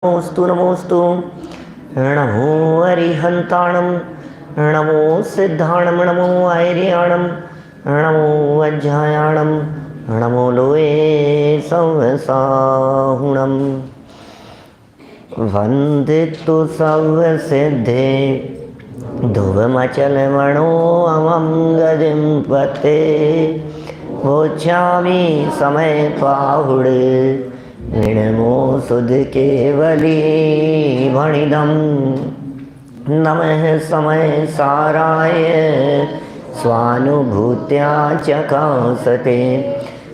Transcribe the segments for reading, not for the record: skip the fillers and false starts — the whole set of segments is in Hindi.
नमोस्तु नमोस्तु। नमो अरिहंताणं, नमो सिद्धाणं, नमो आयर्याणं, नमो वज्रायाणं, नमो लोये संवसाहुणं। वन्दितु सर्वसिद्धे ध्रुवमचलमणो अमं गतिं पते। वोच्छामि समय पाहुडे निर्णमो सुध केवली भणिदं। नमः समय साराय स्वानुभूत्या चकासते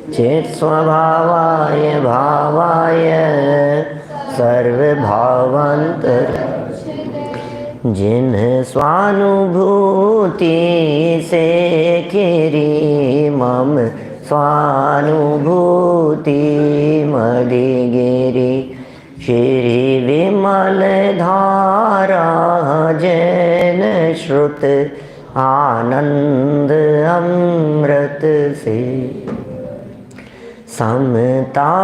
चेत् स्वभावाय भावाय सर्वभावान्तर। जिन स्वानुभूति से केरी मम स्वानुभूति मदिगिरि श्री विमल धारा जैन श्रुत आनंद अमृत से। समता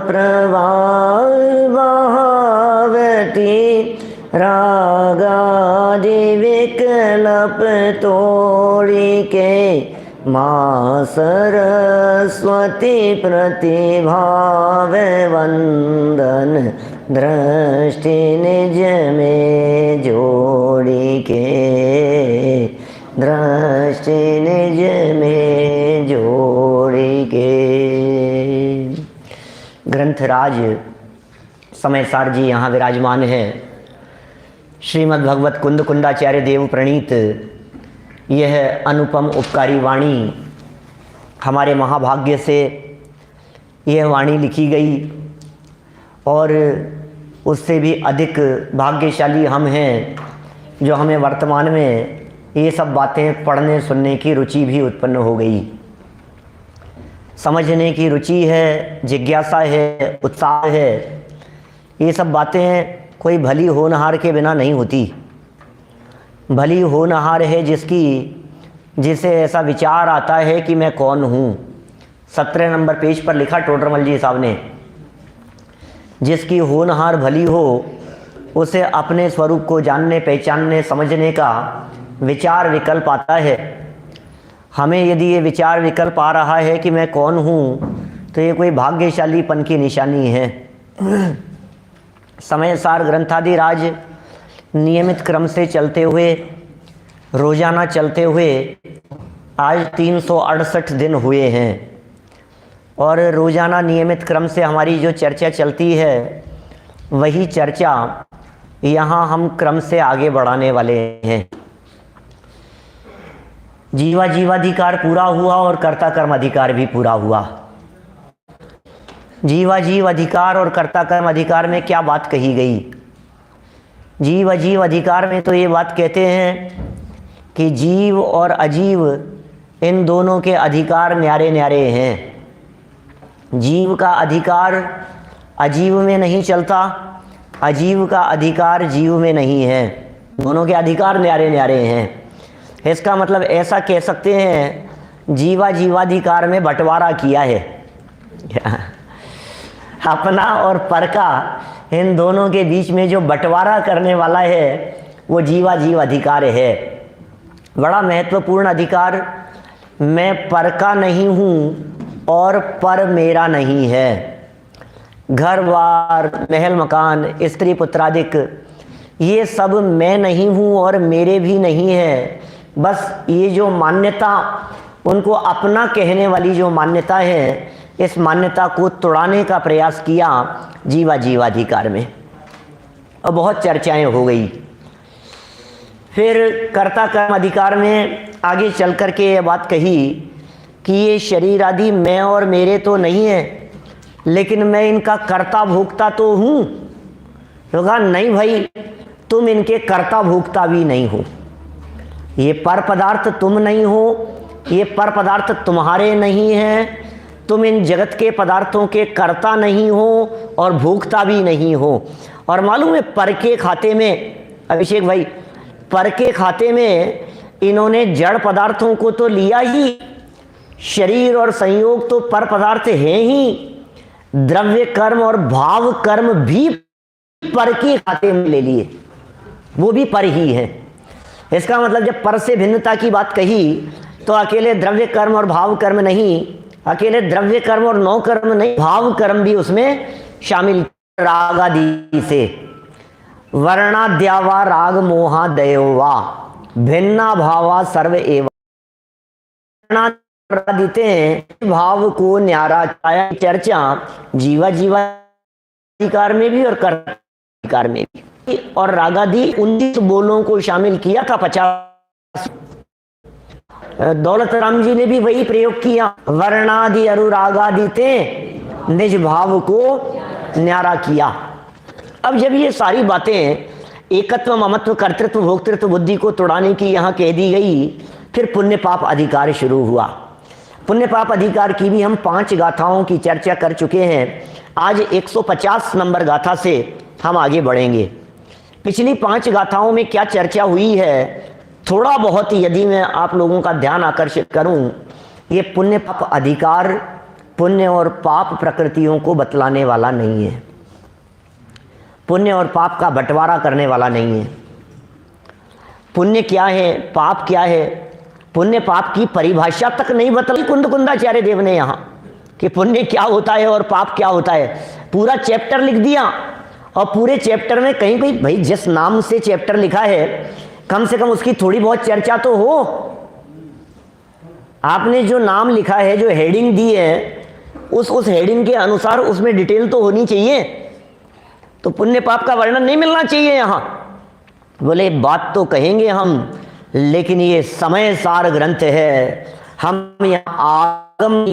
प्रभावती रागादि विकल्प तोड़ी के माँ सरस्वती प्रतिभाव वंदन दृष्टि निज में जोड़ी के। दृष्टि निज में जोड़ी के। ग्रंथराज समयसार जी यहाँ विराजमान है। श्रीमद् भगवत कुंद कुंदाचार्य देव प्रणीत यह अनुपम उपकारी वाणी हमारे महाभाग्य से यह वाणी लिखी गई और उससे भी अधिक भाग्यशाली हम हैं जो हमें वर्तमान में ये सब बातें पढ़ने सुनने की रुचि भी उत्पन्न हो गई। समझने की रुचि है, जिज्ञासा है, उत्साह है। ये सब बातें कोई भली होनहार के बिना नहीं होती। भली होनहार है जिसे ऐसा विचार आता है कि मैं कौन हूँ। 17 नंबर पेज पर लिखा टोडरमल जी साहब ने, जिसकी होनहार भली हो उसे अपने स्वरूप को जानने, पहचानने, समझने का विचार विकल्प आता है। हमें यदि ये विचार विकल्प आ रहा है कि मैं कौन हूँ तो ये कोई भाग्यशालीपन की निशानी है। समयसार ग्रंथादि राज नियमित क्रम से चलते हुए, रोजाना चलते हुए आज 368 दिन हुए हैं और रोजाना नियमित क्रम से हमारी जो चर्चा चलती है वही चर्चा यहाँ हम क्रम से आगे बढ़ाने वाले हैं। जीवा जीवाधिकार पूरा हुआ और कर्ता कर्म अधिकार भी पूरा हुआ। जीवा जीव अधिकार और कर्ता कर्म अधिकार में क्या बात कही गई? जीव अजीव अधिकार में तो ये बात कहते हैं कि जीव और अजीव इन दोनों के अधिकार न्यारे न्यारे हैं। जीव का अधिकार अजीव में नहीं चलता, अजीव का अधिकार जीव में नहीं है। दोनों के अधिकार न्यारे न्यारे हैं। इसका मतलब ऐसा कह सकते हैं, जीवा जीवाधिकार में बंटवारा किया है। अपना और पर का, इन दोनों के बीच में जो बंटवारा करने वाला है वो जीवा जीव अधिकार है। बड़ा महत्वपूर्ण अधिकार। मैं पर का नहीं हूँ और पर मेरा नहीं है। घर बार, महल मकान, स्त्री पुत्रादिक, ये सब मैं नहीं हूँ और मेरे भी नहीं है। बस ये जो मान्यता, उनको अपना कहने वाली जो मान्यता है, इस मान्यता को तोड़ाने का प्रयास किया जीवा जीवाधिकार में और बहुत चर्चाएं हो गई। फिर कर्ता कर्म अधिकार में आगे चल कर के ये बात कही कि ये शरीर आदि मैं और मेरे तो नहीं है, लेकिन मैं इनका कर्ता भोक्ता तो हूँ। तो कहा नहीं भाई, तुम इनके कर्ता भोक्ता भी नहीं हो। ये पर पदार्थ तुम नहीं हो, ये पर पदार्थ तुम्हारे नहीं हैं। तुम इन जगत के पदार्थों के कर्ता नहीं हो और भोक्ता भी नहीं हो। और मालूम है पर के खाते में, अभिषेक भाई, पर के खाते में इन्होंने जड़ पदार्थों को तो लिया ही, शरीर और संयोग तो पर पदार्थ हैं ही, द्रव्य कर्म और भाव कर्म भी पर के खाते में ले लिए, वो भी पर ही है। इसका मतलब जब पर से भिन्नता की बात कही तो अकेले द्रव्य कर्म और भाव कर्म नहीं, अकेले द्रव्य कर्म और नौ कर्म नहीं, भाव कर्म भी उसमें शामिल। राग आदि से वर्णाद्यावा राग मोहा दयोवा भिन्ना भावा सर्व एवा देते हैं भाव को न्यारा छाया। चर्चा जीवा जीवा अधिकार में भी और कर्म अधिकार में भी, और रागादि 19 बोलों को शामिल किया था। 50 दौलत राम जी ने भी वही प्रयोग किया, वर्णादि अनुरागादि ते निज भाव को न्यारा किया। अब जब ये सारी बातें एकत्व ममत्व कर्तृत्व भोक्तृत्व बुद्धि को तोड़ाने की यहाँ कह दी गई, फिर पुण्य पाप अधिकार शुरू हुआ। पुण्य पाप अधिकार की भी हम 5 गाथाओं की चर्चा कर चुके हैं। आज 150 नंबर गाथा से हम आगे बढ़ेंगे। पिछली 5 गाथाओं में क्या चर्चा हुई है, थोड़ा बहुत यदि मैं आप लोगों का ध्यान आकर्षित करूं, ये पुण्य पाप अधिकार पुण्य और पाप प्रकृतियों को बतलाने वाला नहीं है, पुण्य और पाप का बंटवारा करने वाला नहीं है। पुण्य क्या है, पाप क्या है, पुण्य पाप की परिभाषा तक नहीं बतलाई कुंद कुंदाचार्य देव ने यहाँ कि पुण्य क्या होता है और पाप क्या होता है। पूरा चैप्टर लिख दिया, और पूरे चैप्टर में कहीं कहीं भाई जिस नाम से चैप्टर लिखा है कम से कम उसकी थोड़ी बहुत चर्चा तो हो। आपने जो नाम लिखा है, जो हेडिंग दी है, उस हेडिंग के अनुसार उसमें डिटेल तो होनी चाहिए। तो पुण्य पाप का वर्णन नहीं मिलना चाहिए यहाँ। बोले बात तो कहेंगे हम, लेकिन ये समय सार ग्रंथ है, हम यहाँ आगम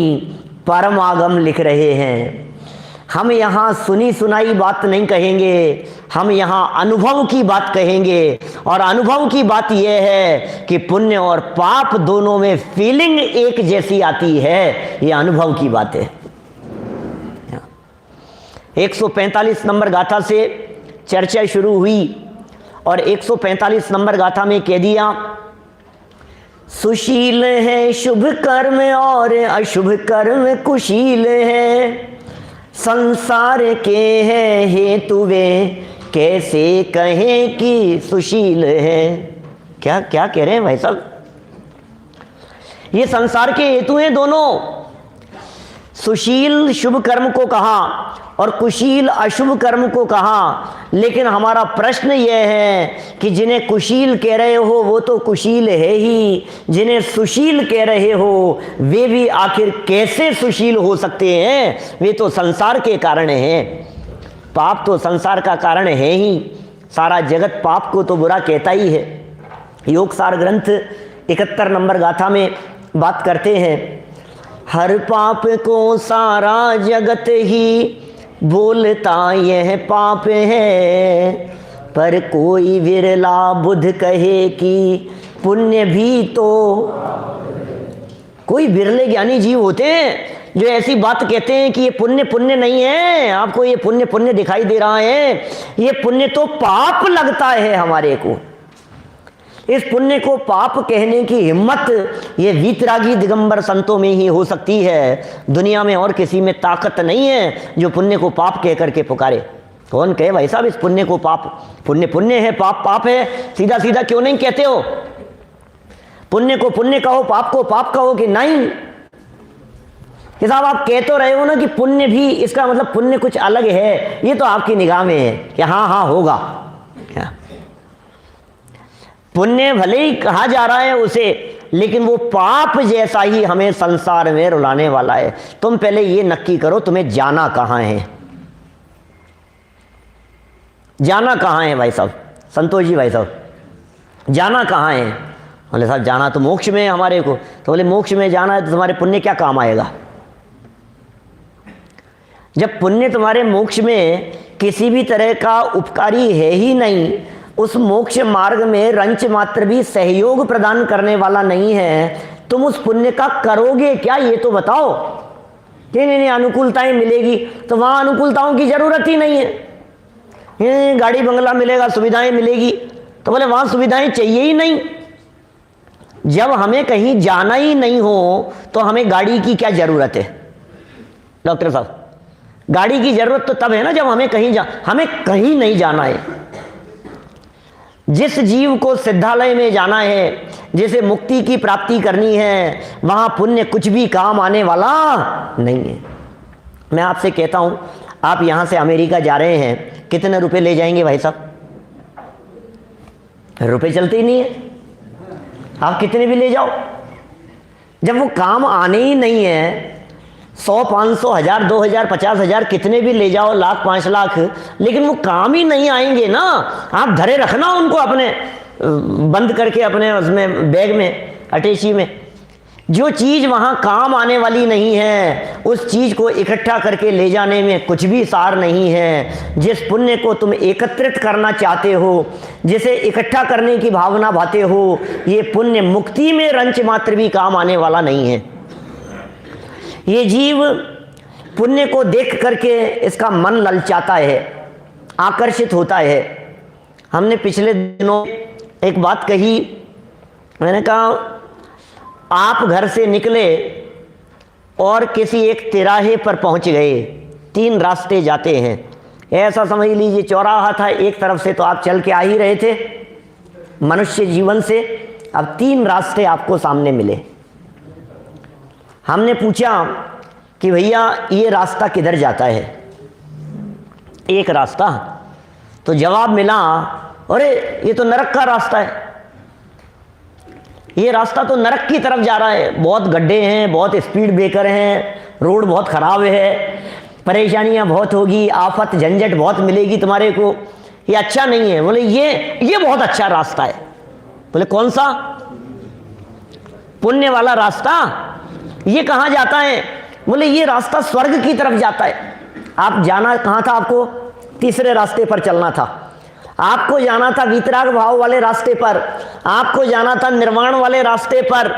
परम आगम लिख रहे हैं। हम यहाँ सुनी सुनाई बात नहीं कहेंगे, हम यहाँ अनुभव की बात कहेंगे। और अनुभव की बात यह है कि पुण्य और पाप दोनों में फीलिंग एक जैसी आती है, ये अनुभव की बात है। 145 नंबर गाथा से चर्चा शुरू हुई, और 145 नंबर गाथा में कह दिया, सुशील है शुभ कर्म और अशुभ कर्म कुशील है, संसार के हैं हेतु वे कैसे कहें कि सुशील है। क्या क्या कह रहे हैं भाई साहब, ये संसार के हेतु हैं दोनों। सुशील शुभ कर्म को कहा और कुशील अशुभ कर्म को कहा, लेकिन हमारा प्रश्न यह है कि जिन्हें कुशील कह रहे हो वो तो कुशील है ही, जिन्हें सुशील कह रहे हो वे भी आखिर कैसे सुशील हो सकते हैं, वे तो संसार के कारण हैं। पाप तो संसार का कारण है ही, सारा जगत पाप को तो बुरा कहता ही है। योग सार ग्रंथ 71 नंबर गाथा में बात करते हैं, हर पाप को सारा जगत ही बोलता यह पाप है, पर कोई विरला बुध कहे कि पुण्य भी तो। कोई विरले ज्ञानी जीव होते हैं जो ऐसी बात कहते हैं कि ये पुण्य पुण्य नहीं है, आपको ये पुण्य पुण्य दिखाई दे रहा है, ये पुण्य तो पाप लगता है हमारे को। इस पुण्य को पाप कहने की हिम्मत ये वीतरागी दिगंबर संतों में ही हो सकती है, दुनिया में और किसी में ताकत नहीं है जो पुण्य को पाप कह करके पुकारे। कौन कहे भाई साहब इस पुण्य को पाप, पुण्य पुण्य है पाप पाप है, सीधा सीधा क्यों नहीं कहते हो? पुण्य को पुण्य कहो, पाप को पाप कहो कि नहीं? कि साहब आप कह तो रहे हो ना कि पुण्य भी, इसका मतलब पुण्य कुछ अलग है, ये तो आपकी निगाह में है कि हाँ हाँ होगा। क्या पुण्य भले ही कहा जा रहा है उसे, लेकिन वो पाप जैसा ही हमें संसार में रुलाने वाला है। तुम पहले ये नक्की करो तुम्हें जाना कहाँ है, जाना कहाँ है भाई साहब, संतोष जी भाई साहब, जाना कहाँ है? बोले साहब जाना तो मोक्ष में है हमारे को। तो बोले मोक्ष में जाना है तो तुम्हारे पुण्य क्या काम आएगा? जब पुण्य तुम्हारे मोक्ष में किसी भी तरह का उपकारी है ही नहीं, उस मोक्ष मार्ग में रंच मात्र भी सहयोग प्रदान करने वाला नहीं है, तुम उस पुण्य का करोगे क्या ये तो बताओ। नहीं अनुकूलताएं मिलेगी, तो वहां अनुकूलताओं की जरूरत ही नहीं है। गाड़ी बंगला मिलेगा, सुविधाएं मिलेगी, तो बोले वहां सुविधाएं चाहिए ही नहीं। जब हमें कहीं जाना ही नहीं हो तो हमें गाड़ी की क्या जरूरत है? डॉक्टर साहब गाड़ी की जरूरत तो तब है ना जब हमें कहीं नहीं जाना है। जिस जीव को सिद्धालय में जाना है, जिसे मुक्ति की प्राप्ति करनी है, वहां पुण्य कुछ भी काम आने वाला नहीं है। मैं आपसे कहता हूं, आप यहां से अमेरिका जा रहे हैं, कितने रुपए ले जाएंगे भाई साहब? रुपए चलते ही नहीं है, आप कितने भी ले जाओ, जब वो काम आने ही नहीं है। 100, 500, 1000, 2000, 50,000 कितने भी ले जाओ, लाख, 5 लाख, लेकिन वो काम ही नहीं आएंगे ना। आप धरे रखना उनको अपने, बंद करके अपने उसमें बैग में, अटैची में। जो चीज वहां काम आने वाली नहीं है, उस चीज को इकट्ठा करके ले जाने में कुछ भी सार नहीं है। जिस पुण्य को तुम एकत्रित करना चाहते हो, जिसे इकट्ठा करने की भावना भाते हो, ये पुण्य मुक्ति में रंच मात्र भी काम आने वाला नहीं है। ये जीव पुण्य को देख करके इसका मन ललचाता है, आकर्षित होता है। हमने पिछले दिनों एक बात कही, मैंने कहा आप घर से निकले और किसी एक तिराहे पर पहुंच गए, 3 रास्ते जाते हैं, ऐसा समझ लीजिए चौराहा था, एक तरफ से तो आप चल के आ ही रहे थे मनुष्य जीवन से, अब 3 रास्ते आपको सामने मिले। हमने पूछा कि भैया ये रास्ता किधर जाता है? एक रास्ता, तो जवाब मिला, अरे ये तो नरक का रास्ता है, ये रास्ता तो नरक की तरफ जा रहा है, बहुत गड्ढे हैं, बहुत स्पीड ब्रेकर हैं, रोड बहुत खराब है, परेशानियां बहुत होगी, आफत झंझट बहुत मिलेगी तुम्हारे को, ये अच्छा नहीं है। बोले ये बहुत अच्छा रास्ता है। बोले कौन सा? पुण्य वाला रास्ता। ये कहाँ जाता है? बोले ये रास्ता स्वर्ग की तरफ जाता है। आप जाना कहाँ था? आपको तीसरे रास्ते पर चलना था, आपको जाना था वीतराग भाव वाले रास्ते पर, आपको जाना था निर्वाण वाले रास्ते पर।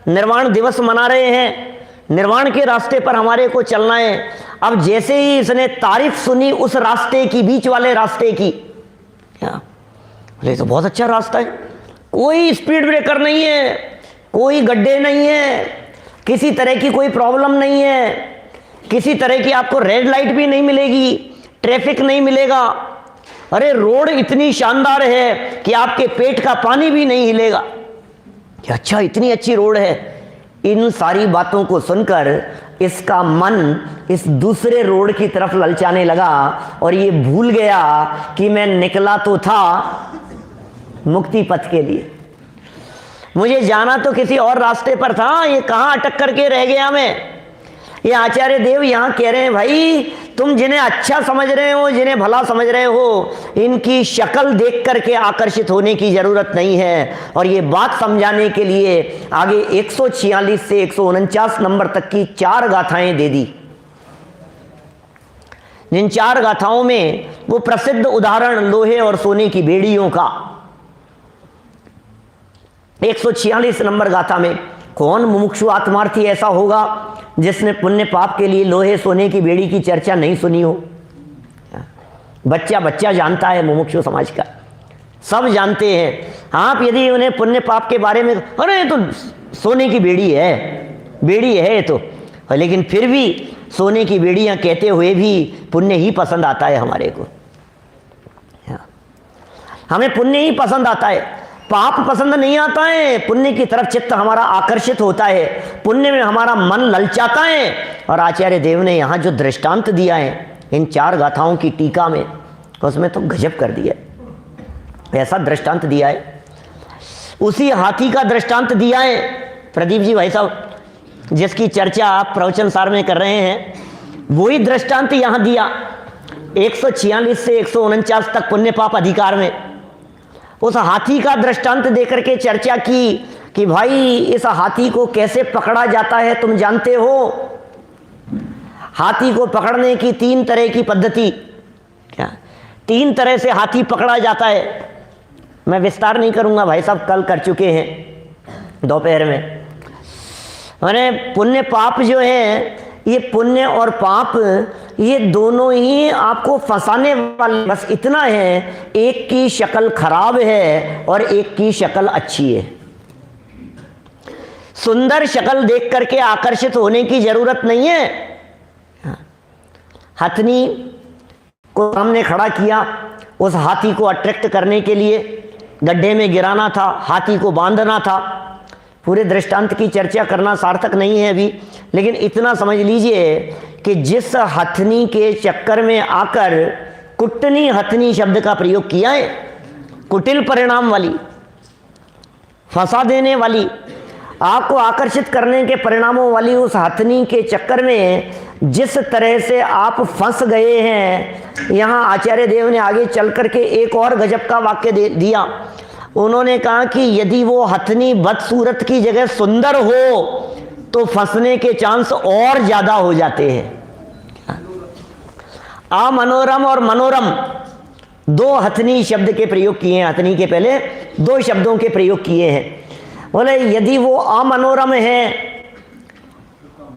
निर्वाण दिवस मना रहे हैं, निर्वाण के रास्ते पर हमारे को चलना है। अब जैसे ही इसने तारीफ सुनी उस रास्ते की, बीच वाले रास्ते की, क्या बोले तो बहुत अच्छा रास्ता है, कोई स्पीड ब्रेकर नहीं है, कोई गड्ढे नहीं है, किसी तरह की कोई प्रॉब्लम नहीं है, किसी तरह की आपको रेड लाइट भी नहीं मिलेगी, ट्रैफिक नहीं मिलेगा। अरे रोड इतनी शानदार है कि आपके पेट का पानी भी नहीं हिलेगा। कि अच्छा, इतनी अच्छी रोड है। इन सारी बातों को सुनकर इसका मन इस दूसरे रोड की तरफ ललचाने लगा और ये भूल गया कि मैं निकला तो था मुक्ति पथ के लिए, मुझे जाना तो किसी और रास्ते पर था, ये कहाँ अटक करके रह गया मैं। ये आचार्य देव यहाँ कह रहे हैं, भाई तुम जिन्हें अच्छा समझ रहे हो, जिन्हें भला समझ रहे हो, इनकी शक्ल देख करके आकर्षित होने की जरूरत नहीं है। और ये बात समझाने के लिए आगे 146 से 149 नंबर तक की 4 गाथाएं दे दी। जिन 4 गाथाओं में वो प्रसिद्ध उदाहरण लोहे और सोने की बेड़ियों का, 146 नंबर गाथा में, कौन मुमुक्षु आत्मार्थी ऐसा होगा जिसने पुण्य पाप के लिए लोहे सोने की बेड़ी की चर्चा नहीं सुनी हो? बच्चा जानता है, मुमुक्षु समाज का सब जानते हैं। आप यदि उन्हें पुण्य पाप के बारे में, अरे ये तो सोने की बेड़ी है ये तो, लेकिन फिर भी सोने की बेड़ियां कहते हुए भी पुण्य ही पसंद आता है हमारे को। हमें पुण्य ही पसंद आता है, पाप पसंद नहीं आता है। पुण्य की तरफ चित्त हमारा आकर्षित होता है, पुण्य में हमारा मन ललचाता है। और आचार्य देव ने यहाँ जो दृष्टांत दिया है इन 4 गाथाओं की टीका में, उसमें तो गजब कर दिया, ऐसा दृष्टांत दिया है। उसी हाथी का दृष्टांत दिया है प्रदीप जी भाई साहब, जिसकी चर्चा आप प्रवचन सार में कर रहे हैं, वही दृष्टांत यहाँ दिया 146 से 149 तक पुण्य पाप अधिकार में। उस हाथी का दृष्टांत देकर के चर्चा की कि भाई इस हाथी को कैसे पकड़ा जाता है तुम जानते हो? हाथी को पकड़ने की 3 तरह की पद्धति, क्या 3 तरह से हाथी पकड़ा जाता है। मैं विस्तार नहीं करूंगा, भाई साहब कल कर चुके हैं दोपहर में। मैंने पुण्य पाप जो है, ये पुण्य और पाप ये दोनों ही आपको फंसाने वाले, बस इतना है, एक की शक्ल खराब है और एक की शक्ल अच्छी है। सुंदर शक्ल देख करके आकर्षित होने की जरूरत नहीं है। हथनी को सामने खड़ा किया, उस हाथी को अट्रैक्ट करने के लिए गड्ढे में गिराना था, हाथी को बांधना था। पूरे दृष्टांत की चर्चा करना सार्थक नहीं है अभी, लेकिन इतना समझ लीजिए कि जिस हथनी के चक्कर में आकर कुटनी हथनी शब्द का प्रयोग किया है, कुटिल परिणाम वाली, फंसा देने वाली, आपको आकर्षित करने के परिणामों वाली उस हथनी के चक्कर में जिस तरह से आप फंस गए हैं, यहाँ आचार्य देव ने आगे चल करके एक और गजब का वाक्य दिया। उन्होंने कहा कि यदि वो हथनी बदसूरत की जगह सुंदर हो तो फंसने के चांस और ज्यादा हो जाते हैं। अमनोरम और मनोरम दो हथनी शब्द के प्रयोग किए हैं, हथनी के पहले दो शब्दों के प्रयोग किए हैं। बोले यदि वो अमनोरम है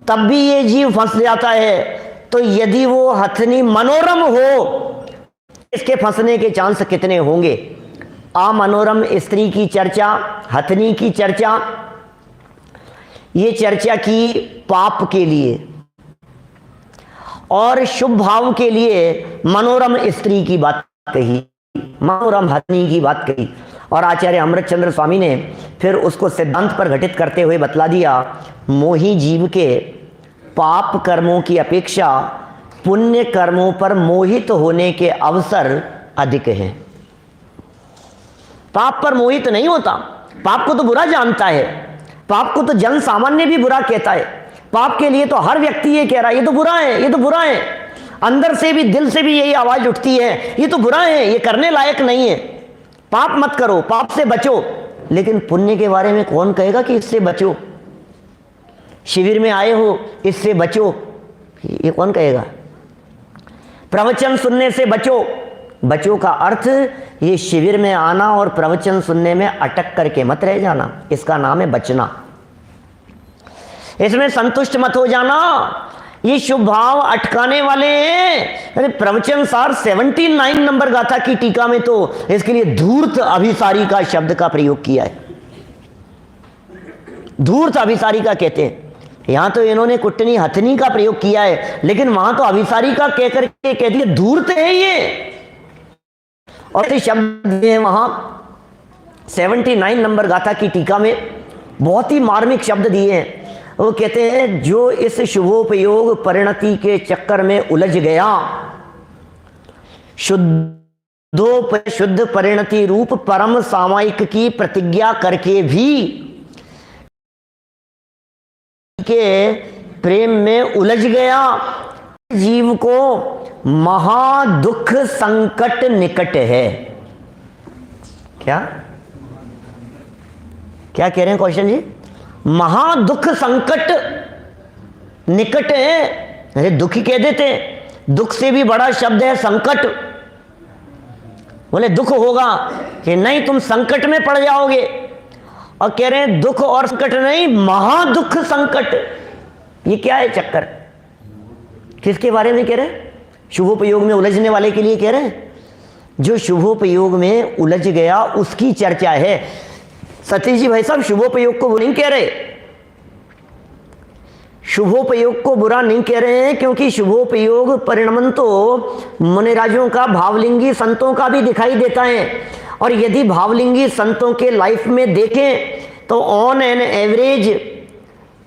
तब भी ये जीव फंस जाता है, तो यदि वो हथनी मनोरम हो इसके फंसने के चांस कितने होंगे। अमनोरम स्त्री की चर्चा, हथनी की चर्चा, ये चर्चा की पाप के लिए, और शुभ भाव के लिए मनोरम स्त्री की बात कही, मनोरम हथनी की बात कही। और आचार्य अमृतचंद्र स्वामी ने फिर उसको सिद्धांत पर घटित करते हुए बतला दिया, मोही जीव के पाप कर्मों की अपेक्षा पुण्य कर्मों पर मोहित होने के अवसर अधिक हैं। पाप पर मोहित नहीं होता, पाप को तो बुरा जानता है, पाप को तो जन सामान्य भी बुरा कहता है। पाप के लिए तो हर व्यक्ति ये कह रहा है ये तो बुरा है, ये तो बुरा है, अंदर से भी दिल से भी यही आवाज उठती है ये तो बुरा है, ये करने लायक नहीं है, पाप मत करो, पाप से बचो। लेकिन पुण्य के बारे में कौन कहेगा कि इससे बचो, शिविर में आए हो इससे बचो, ये कौन कहेगा। प्रवचन सुनने से बचो, बचो का अर्थ ये शिविर में आना और प्रवचन सुनने में अटक करके मत रह जाना, इसका नाम है बचना। इसमें संतुष्ट मत हो जाना, ये शुभ भाव अटकाने वाले हैं। अरे प्रवचन सार 79 नंबर गाथा की टीका में तो इसके लिए धूर्त अभिसारी का शब्द का प्रयोग किया है, धूर्त अभिसारी का कहते हैं। यहां तो इन्होंने कुटनी हथनी का प्रयोग किया है, लेकिन वहां तो अभिसारी का कहकर के कह दिया धूर्त है ये। और ये शब्द दिए वहां 79 नंबर गाथा की टीका में बहुत ही मार्मिक शब्द दिए हैं। वो कहते हैं जो इस शुभोपयोग परिणति के चक्कर में उलझ गया, शुद्ध परिणति रूप परम सामायिक की प्रतिज्ञा करके भी के प्रेम में उलझ गया, जीव को महादुख संकट निकट है। क्या क्या कह रहे हैं क्वेश्चन जी? महादुख संकट निकट है। अरे दुखी कह देते, दुख से भी बड़ा शब्द है संकट। बोले दुख होगा कि नहीं, तुम संकट में पड़ जाओगे, और कह रहे हैं दुख और संकट नहीं, महादुख संकट। ये क्या है चक्कर? किसके बारे में कह रहे हैं? शुभोपयोग में उलझने वाले के लिए कह रहे हैं। जो शुभोपयोग में उलझ गया उसकी चर्चा है। सतीश जी भाई साहब शुभोपयोग को नहीं कह रहे, शुभोपयोग को बुरा नहीं कह रहे हैं, क्योंकि शुभोपयोग परिणमन तो मुनिराजों का, भावलिंगी संतों का भी दिखाई देता है। और यदि भावलिंगी संतों के लाइफ में देखें तो ऑन एन एवरेज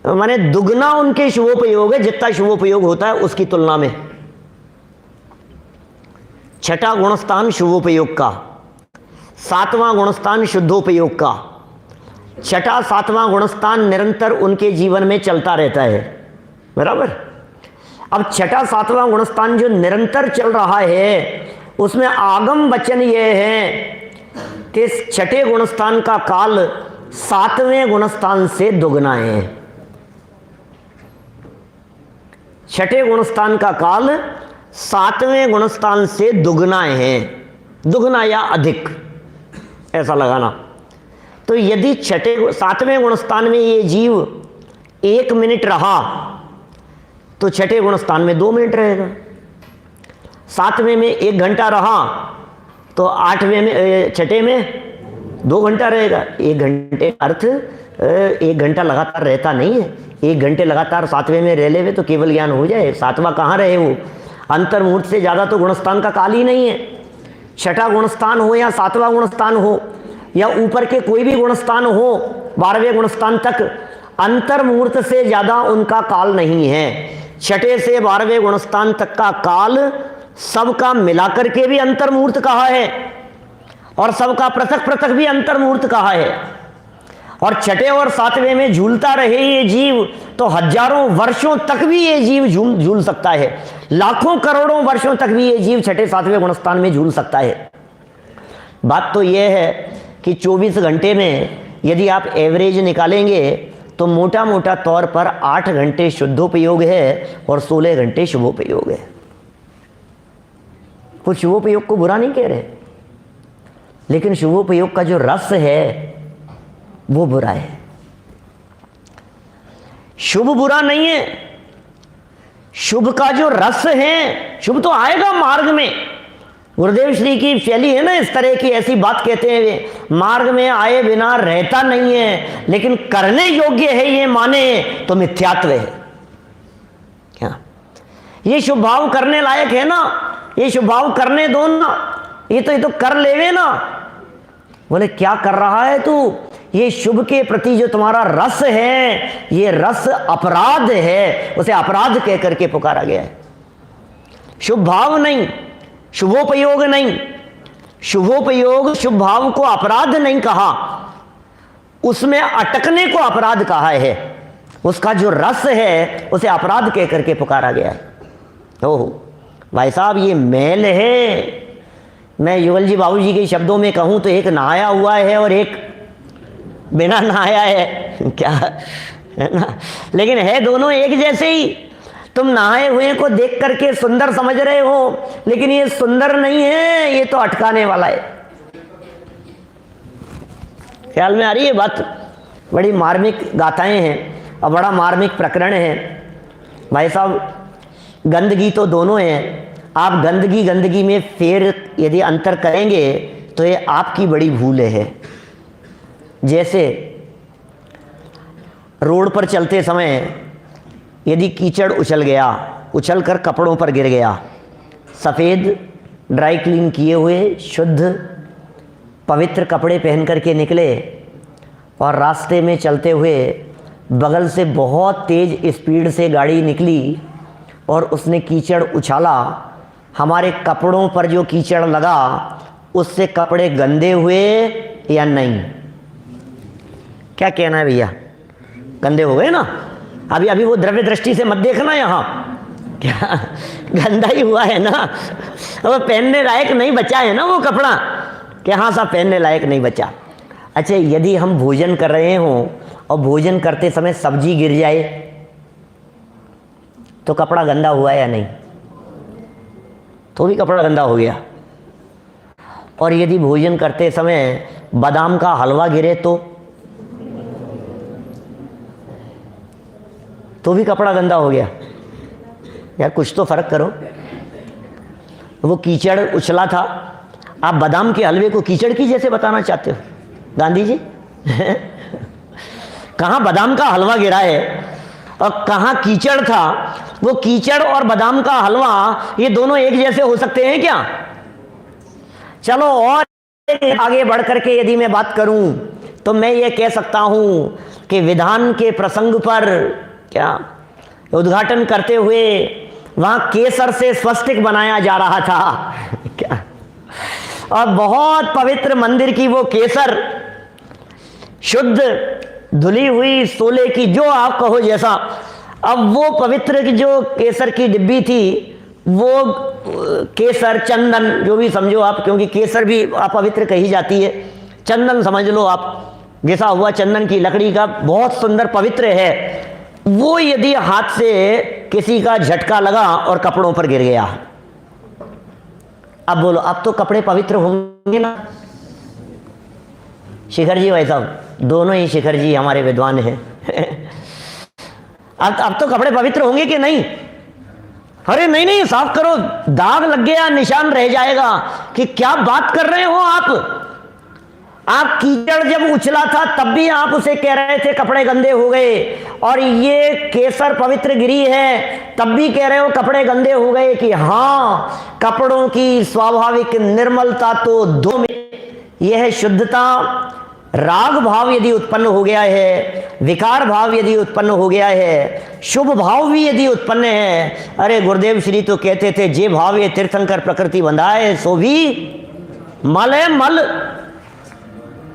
माने दुगना उनके शुभोपयोग है जितना शुभोपयोग होता है उसकी तुलना में। छठा गुणस्थान शुभोपयोग का, सातवां गुणस्थान शुद्धोपयोग का। छठा सातवां गुणस्थान निरंतर उनके जीवन में चलता रहता है, बराबर। अब छठा सातवां गुणस्थान जो निरंतर चल रहा है उसमें आगम वचन यह है कि छठे गुणस्थान का काल सातवें गुणस्थान से दुगना है। छठे गुणस्थान का काल सातवें गुणस्थान से दुगना है, दुगना या अधिक ऐसा लगाना। तो यदि सातवें गुणस्थान में ये जीव 1 मिनट रहा तो छठे गुणस्थान में 2 मिनट रहेगा। सातवें में 1 घंटा रहा तो आठवें में, छठे में 2 घंटा रहेगा। 1 घंटे अर्थ 1 घंटा लगातार रहता नहीं है। 1 घंटे लगातार सातवें में रह ले तो केवल ज्ञान हो जाए, सातवां कहाँ रहे वो। अंतर्मुहूर्त से ज़्यादा तो गुणस्थान का काल ही नहीं है। छठा गुणस्थान हो या सातवां गुणस्थान हो या ऊपर के कोई भी गुणस्थान हो, 12वें गुणस्थान तक अंतर्मुहूर्त से ज़्यादा उनका काल नहीं है। छठे से 12वें गुणस्थान तक का काल सबका मिलाकर के भी अंतर्मुहूर्त कहा है और सबका पृथक पृथक भी अंतर्मुहूर्त कहा है। और छठे और सातवें में झूलता रहे ये जीव तो हजारों वर्षों तक भी ये जीव झूल सकता है, लाखों करोड़ों वर्षों तक भी ये जीव छठे सातवें गुणस्थान में झूल सकता है। बात तो ये है कि 24 घंटे में यदि आप एवरेज निकालेंगे तो मोटा मोटा तौर पर 8 घंटे शुद्धोपयोग है और 16 घंटे शुभोपयोग है। कुछ शुभोपयोग को बुरा नहीं कह रहे, लेकिन शुभोपयोग का जो रस है वो बुरा है। शुभ बुरा नहीं है, शुभ का जो रस है, शुभ तो आएगा मार्ग में। गुरुदेव श्री की शैली है ना इस तरह की, ऐसी बात कहते हैं वे, मार्ग में आए बिना रहता नहीं है, लेकिन करने योग्य है ये माने तो मिथ्यात्व है। क्या ये शुभ भाव करने लायक है ना, ये शुभ भाव करने दो ना, ये तो कर लेवे ना। बोले क्या कर रहा है तू? ये शुभ के प्रति जो तुम्हारा रस है, ये रस अपराध है, उसे अपराध कह करके पुकारा गया है। शुभ भाव नहीं, शुभोपयोग नहीं, शुभोपयोग शुभ भाव को अपराध नहीं कहा, उसमें अटकने को अपराध कहा है। उसका जो रस है उसे अपराध कह करके पुकारा गया है। ओहो भाई साहब, ये मैल है। मैं युगल जी बाबू जी के शब्दों में कहूं तो एक नहाया हुआ है और एक बिना नहाया है, क्या है ना, लेकिन है दोनों एक जैसे ही। तुम नहाए हुए को देख करके सुंदर समझ रहे हो, लेकिन ये सुंदर नहीं है, ये तो अटकाने वाला है। ख्याल में आ रही है बात? बड़ी मार्मिक गाथाएं हैं और बड़ा मार्मिक प्रकरण है भाई साहब। गंदगी तो दोनों हैं, आप गंदगी में फिर यदि अंतर करेंगे तो ये आपकी बड़ी भूल है। जैसे रोड पर चलते समय यदि कीचड़ उछल गया, उछल कर कपड़ों पर गिर गया, सफ़ेद ड्राई क्लीन किए हुए शुद्ध पवित्र कपड़े पहन करके निकले और रास्ते में चलते हुए बगल से बहुत तेज़ स्पीड से गाड़ी निकली और उसने कीचड़ उछाला, हमारे कपड़ों पर जो कीचड़ लगा उससे कपड़े गंदे हुए या नहीं? क्या कहना है भैया? गंदे हो गए ना। अभी वो द्रव्य दृष्टि से मत देखना, यहाँ क्या गंदा ही हुआ है ना, वो पहनने लायक नहीं बचा है ना वो कपड़ा, कि हाँ साहब पहनने लायक नहीं बचा। अच्छा, यदि हम भोजन कर रहे हों और भोजन करते समय सब्जी गिर जाए तो कपड़ा गंदा हुआ या नहीं? तो भी कपड़ा गंदा हो गया। और यदि भोजन करते समय बादाम का हलवा गिरे तो भी कपड़ा गंदा हो गया। यार कुछ तो फर्क करो। वो कीचड़ उछला था, आप बादाम के हलवे को कीचड़ की जैसे बताना चाहते हो गांधी जी? कहाँ बादाम का हलवा गिरा है और कहाँ कीचड़ था? वो कीचड़ और बादाम का हलवा ये दोनों एक जैसे हो सकते हैं क्या? चलो और आगे बढ़ करके यदि मैं बात करूं तो मैं ये कह सकता हूं कि विधान के प्रसंग पर क्या उद्घाटन करते हुए वहां केसर से स्वस्तिक बनाया जा रहा था क्या, और बहुत पवित्र मंदिर की वो केसर, शुद्ध धुली हुई सोले की, जो आप कहो जैसा। अब वो पवित्र की जो केसर की डिब्बी थी, वो केसर चंदन जो भी समझो आप, क्योंकि केसर भी अपवित्र कही जाती है, चंदन समझ लो आप, घिसा हुआ चंदन की लकड़ी का, बहुत सुंदर पवित्र है। वो यदि हाथ से किसी का झटका लगा और कपड़ों पर गिर गया, अब बोलो अब तो कपड़े पवित्र होंगे ना? शिखर जी भाई साहब, दोनों ही शिखर जी हमारे विद्वान हैं। अब तो कपड़े पवित्र होंगे कि नहीं? अरे नहीं, साफ करो, दाग लग गया, निशान रह जाएगा। कि क्या बात कर रहे हो आप? आप कीचड़ जब उछला था तब भी आप उसे कह रहे थे कपड़े गंदे हो गए, और ये केसर पवित्र गिरी है तब भी कह रहे हो कपड़े गंदे हो गए। कि हाँ, कपड़ों की स्वाभाविक निर्मलता तो दो में, यह शुद्धता, राग भाव यदि उत्पन्न हो गया है, विकार भाव यदि उत्पन्न हो गया है, शुभ भाव भी यदि उत्पन्न है, अरे गुरुदेव श्री तो कहते थे जे भाव ये तीर्थंकर प्रकृति बंधाए सो भी मल है मल।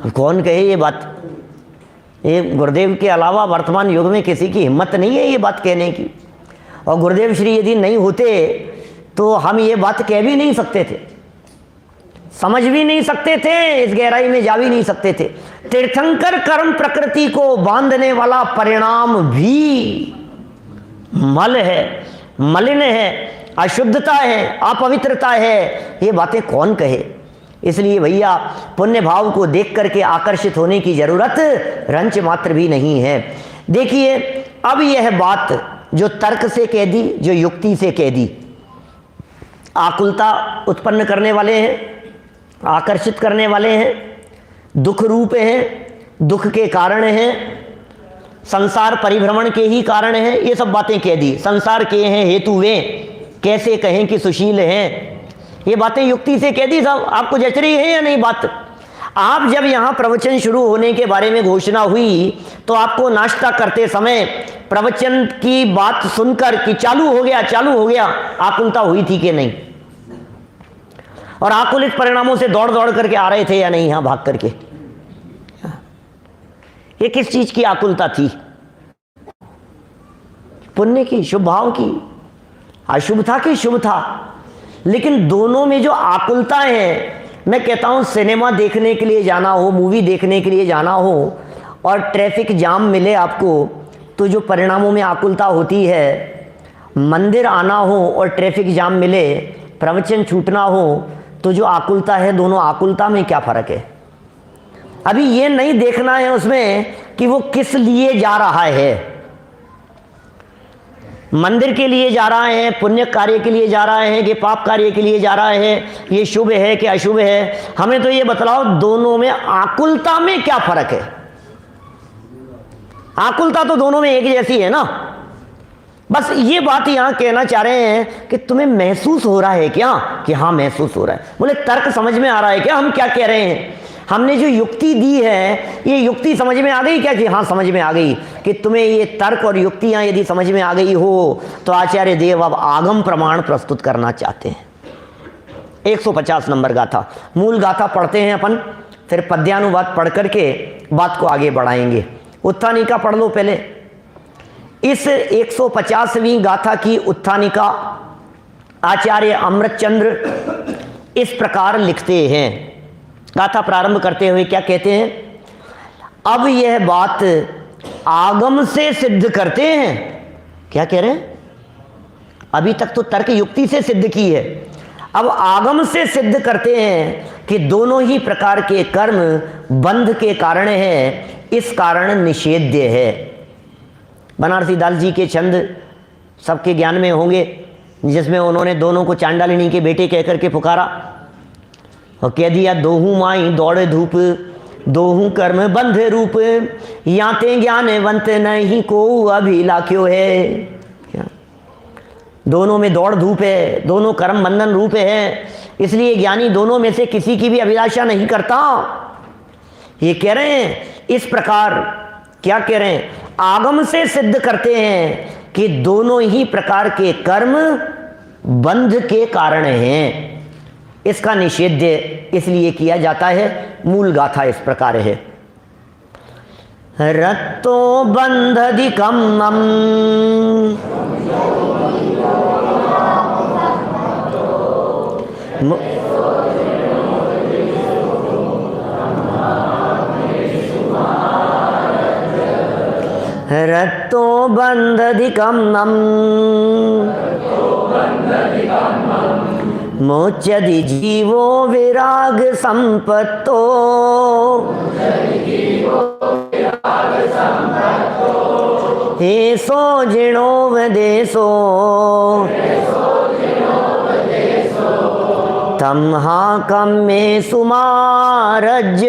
कौन कहे ये बात? ये गुरुदेव के अलावा वर्तमान युग में किसी की हिम्मत नहीं है ये बात कहने की। और गुरुदेव श्री यदि नहीं होते तो हम ये बात कह भी नहीं सकते थे, समझ भी नहीं सकते थे, इस गहराई में जा भी नहीं सकते थे। तीर्थंकर कर्म प्रकृति को बांधने वाला परिणाम भी मल है, मलिन है, अशुद्धता है, अपवित्रता है। ये बातें कौन कहे? इसलिए भैया पुण्य भाव को देख करके आकर्षित होने की जरूरत रंच मात्र भी नहीं है। देखिए, अब यह बात जो तर्क से कह दी, जो युक्ति से कह दी, आकुलता उत्पन्न करने वाले हैं, आकर्षित करने वाले हैं, दुख रूप हैं, दुख के कारण हैं, संसार परिभ्रमण के ही कारण हैं, ये सब बातें कह दी। संसार के हैं हेतु वे, कैसे कहें कि सुशील हैं, ये बातें युक्ति से कह दी। सब आपको जच रही है या नहीं बात? आप जब यहाँ प्रवचन शुरू होने के बारे में घोषणा हुई तो आपको नाश्ता करते समय प्रवचन की बात सुनकर कि चालू हो गया, आकुलता हुई थी कि नहीं? और आकुलित परिणामों से दौड़ दौड़ करके आ रहे थे या नहीं यहां भाग करके? ये किस चीज की आकुलता थी? पुण्य की, शुभ भाव की, अशुभता की, शुभ था। लेकिन दोनों में जो आकुलता है, मैं कहता हूं सिनेमा देखने के लिए जाना हो, मूवी देखने के लिए जाना हो और ट्रैफिक जाम मिले आपको, तो जो परिणामों में आकुलता होती है, मंदिर आना हो और ट्रैफिक जाम मिले, प्रवचन छूटना हो, तो जो आकुलता है, दोनों आकुलता में क्या फर्क है? अभी ये नहीं देखना है उसमें कि वो किस लिए जा रहा है, मंदिर के लिए जा रहा है, पुण्य कार्य के लिए जा रहा है कि पाप कार्य के लिए जा रहा है, ये शुभ है कि अशुभ है। हमें तो ये बतलाओ दोनों में आकुलता में क्या फर्क है? आकुलता तो दोनों में एक जैसी है ना। बस ये बात यहां कहना चाह रहे हैं कि तुम्हें महसूस हो रहा है क्या? कि हाँ महसूस हो रहा है। बोले तर्क समझ में आ रहा है क्या हम क्या कह रहे हैं? हमने जो युक्ति दी है, ये युक्ति समझ में आ गई क्या? कि हाँ समझ में आ गई। कि तुम्हें ये तर्क और युक्तियां यदि समझ में आ गई हो तो आचार्य देव अब आगम प्रमाण प्रस्तुत करना चाहते हैं। 150 नंबर गाथा, मूल गाथा पढ़ते हैं अपन, फिर पद्यानुवाद पढ़ करके बात को आगे बढ़ाएंगे। उत्थानिका पढ़ लो पहले। इस 150वीं गाथा की उत्थानिका आचार्य अमृतचंद्र इस प्रकार लिखते हैं। गाथा प्रारंभ करते हुए क्या कहते हैं? अब यह बात आगम से सिद्ध करते हैं। क्या कह रहे हैं? अभी तक तो तर्क युक्ति से सिद्ध की है, अब आगम से सिद्ध करते हैं कि दोनों ही प्रकार के कर्म बंध के कारण है, इस कारण निषेध्य है। बनारसी दास जी के छंद सबके ज्ञान में होंगे, जिसमें उन्होंने दोनों को चांडालिनी के बेटे कहकर के पुकारा और कह दिया, दोहू माई दौड़ धूप, दोहू कर्म बंध रूप, याते ज्ञानवंत नहीं को अभिला क्यों है। क्या? दोनों में दौड़ धूप है, दोनों कर्म बंधन रूप है, इसलिए ज्ञानी दोनों में से किसी की भी अभिलाषा नहीं करता। ये कह रहे हैं इस प्रकार। क्या कह रहे हैं? आगम से सिद्ध करते हैं कि दोनों ही प्रकार के कर्म बंध के कारण हैं, इसका निषेध इसलिए किया जाता है। मूल गाथा इस प्रकार है। रत्तो बंधधिकम रत्तो बंधधिकम मोचदि जीवो विराग संपत्तो, हेसो जिणोवदेशो तमहाकं मे सुमारज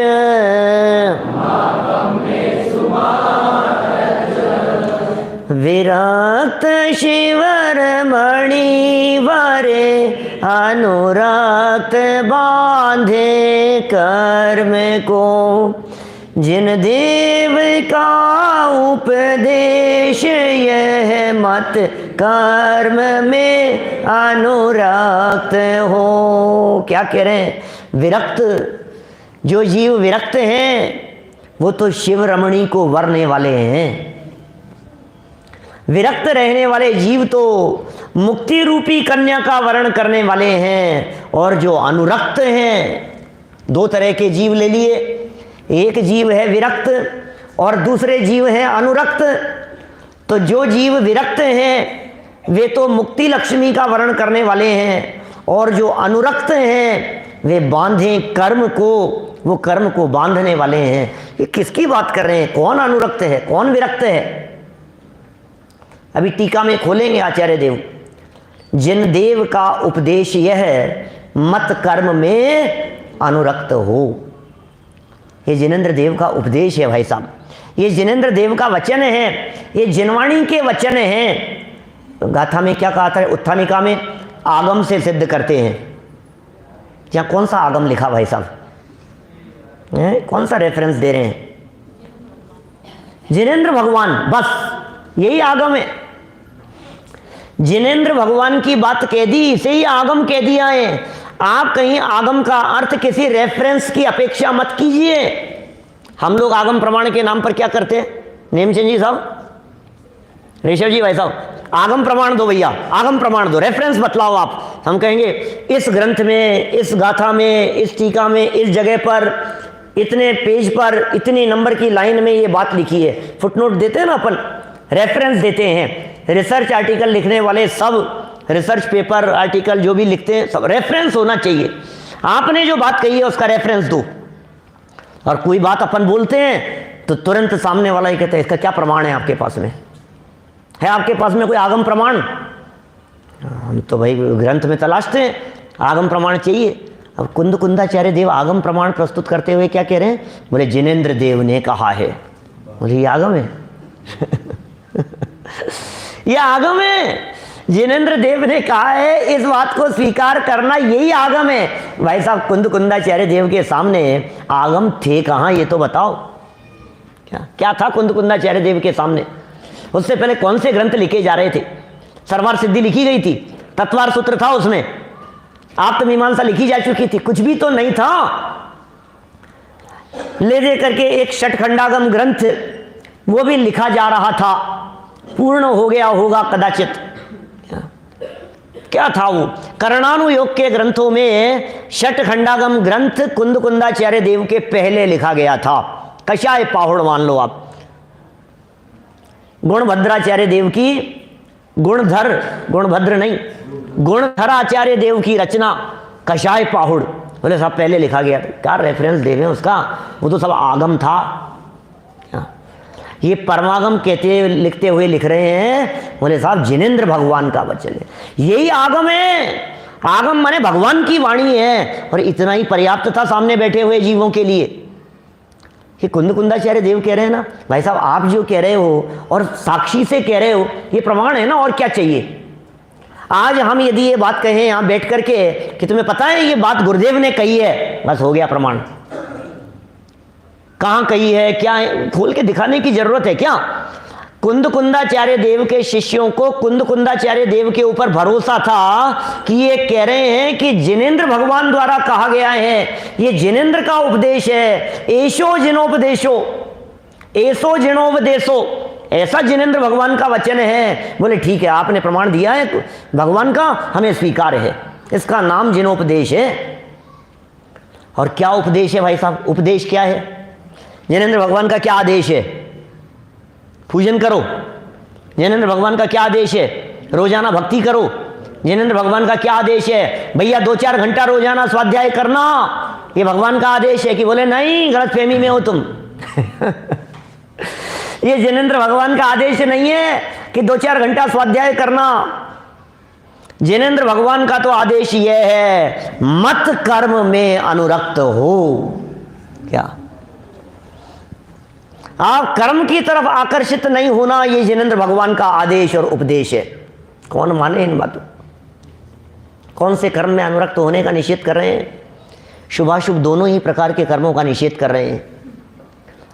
विरक्त शिवरमणि वरे अनुरक्त बांधे कर्म को जिन देव का उपदेश यह मत कर्म में अनुरक्त हो। क्या कह रहे हैं? विरक्त, जो जीव विरक्त हैं वो तो शिव रमणी को वरने वाले हैं। विरक्त रहने वाले जीव तो मुक्ति रूपी कन्या का वर्ण करने वाले हैं। और जो अनुरक्त हैं, दो तरह के जीव ले लिए, एक जीव है विरक्त और दूसरे जीव है अनुरक्त। तो जो जीव विरक्त हैं वे तो मुक्ति लक्ष्मी का वर्ण करने वाले हैं, और जो अनुरक्त हैं वे बांधे कर्म को, वो कर्म को बांधने वाले हैं। ये किसकी बात कर रहे हैं? कौन अनुरक्त है, कौन विरक्त है? अभी टीका में खोलेंगे आचार्य देव। जिन देव का उपदेश यह मत कर्म में अनुरक्त हो। ये जिनेंद्र देव का उपदेश है भाई साहब, ये जिनेंद्र देव का वचन है, ये जिनवाणी के वचन हैं। गाथा में क्या कहा था? उत्थानिका में आगम से सिद्ध करते हैं। क्या कौन सा आगम लिखा भाई साहब? कौन सा रेफरेंस दे रहे हैं? जिनेंद्र भगवान, बस यही आगम है। जिनेंद्र भगवान की बात कह दी, इसे ही आगम कह दिया है। आप कहीं आगम का अर्थ किसी रेफरेंस की अपेक्षा मत कीजिए। हम लोग आगम प्रमाण के नाम पर क्या करते हैं? नेमचंद जी साहब, ऋषभ जी भाई साहब, आगम प्रमाण दो भैया, आगम प्रमाण दो, रेफरेंस बतलाओ आप। हम कहेंगे इस ग्रंथ में, इस गाथा में, इस टीका में, इस जगह पर, इतने पेज पर, इतनी नंबर की लाइन में ये बात लिखी है। फुटनोट देते हैं ना अपन, रेफरेंस देते हैं। रिसर्च आर्टिकल लिखने वाले सब, रिसर्च पेपर आर्टिकल जो भी लिखते हैं, सब रेफरेंस होना चाहिए। आपने जो बात कही है उसका रेफरेंस दो। और कोई बात अपन बोलते हैं तो तुरंत सामने वाला ही कहता है इसका क्या प्रमाण है आपके पास में? है आपके पास में कोई आगम प्रमाण? हम तो भाई ग्रंथ में तलाशते हैं, आगम प्रमाण चाहिए। अब कुंद कुंदाचार्य देव आगम प्रमाण प्रस्तुत करते हुए क्या कह रहे हैं? बोले जिनेंद्र देव ने कहा है। बोले ये आगम है? ये आगम है। जिनेंद्र देव ने कहा है, इस बात को स्वीकार करना यही आगम है। भाई साहब, कुंद कुंदाचार्य देव के सामने आगम थे कहाँ, ये तो बताओ। क्या क्या था कुंद कुंदाचार्य देव के सामने? उससे पहले कौन से ग्रंथ लिखे जा रहे थे? सर्वार सिद्धि लिखी गई थी, तत्वार सूत्र था उसमें, आत्ममीमांसा लिखी जा चुकी थी, कुछ भी तो नहीं था। ले दे करके एक षटखंडागम ग्रंथ वो भी लिखा जा रहा था, पूर्ण हो गया होगा कदाचित। क्या था वो? कर्णानुयोग के ग्रंथों में षटखंडागम ग्रंथ कुंद कुंदाचार्य देव के पहले लिखा गया था। कषाय पाहुड़ मान लो आप। गुणभद्राचार्य देव की, गुणधर, गुणभद्र नहीं, गुणधराचार्य देव की रचना कषाय पाहुड़। बोले साहब पहले लिखा गया था। क्या रेफरेंस दे रहे हैं उसका? वो तो सब आगम था। ये परमागम कहते लिखते हुए लिख रहे हैं। बोले साहब जिनेंद्र भगवान का वचन है, यही आगम है। आगम माने भगवान की वाणी है, और इतना ही पर्याप्त था सामने बैठे हुए जीवों के लिए। कि कुंद कुंदाचार्य देव कह रहे हैं ना, भाई साहब आप जो कह रहे हो और साक्षी से कह रहे हो, ये प्रमाण है ना, और क्या चाहिए? आज हम यदि ये बात कहें यहाँ बैठ करके कि तुम्हें पता है ये बात गुरुदेव ने कही है, बस हो गया प्रमाण। कहाँ कही है, क्या है, खोल के दिखाने की जरूरत है क्या? कुंद कुंदाचार्य देव के शिष्यों को कुंद कुंदाचार्य देव के ऊपर भरोसा था कि ये कह रहे हैं कि जिनेंद्र भगवान द्वारा कहा गया है, ये जिनेंद्र का उपदेश है। एशो जिनोपदेशो, एसो जिनोपदेशो, ऐसा जिनेंद्र भगवान का वचन है। बोले ठीक है, आपने प्रमाण दिया है भगवान का, हमें स्वीकार है, इसका नाम जिनोपदेश है। और क्या उपदेश है भाई साहब? उपदेश क्या है? जिनेंद्र भगवान का क्या आदेश है? पूजन करो। जिनेंद्र भगवान का क्या आदेश है? रोजाना भक्ति करो। जिनेंद्र भगवान का क्या आदेश है? भैया 2-4 घंटा रोजाना स्वाध्याय करना, ये भगवान का आदेश है? कि बोले नहीं, गलतफहमी में हो तुम। ये जिनेंद्र भगवान का आदेश नहीं है कि 2-4 घंटा स्वाध्याय करना। जिनेंद्र भगवान का तो आदेश यह है, मत कर्म में अनुरक्त हो। क्या आप कर्म की तरफ आकर्षित नहीं होना, ये जिनेंद्र भगवान का आदेश और उपदेश है। कौन माने इन बातों? कौन से कर्म में अनुरक्त होने का निषेध कर रहे हैं? शुभाशुभ दोनों ही प्रकार के कर्मों का निषेध कर रहे हैं।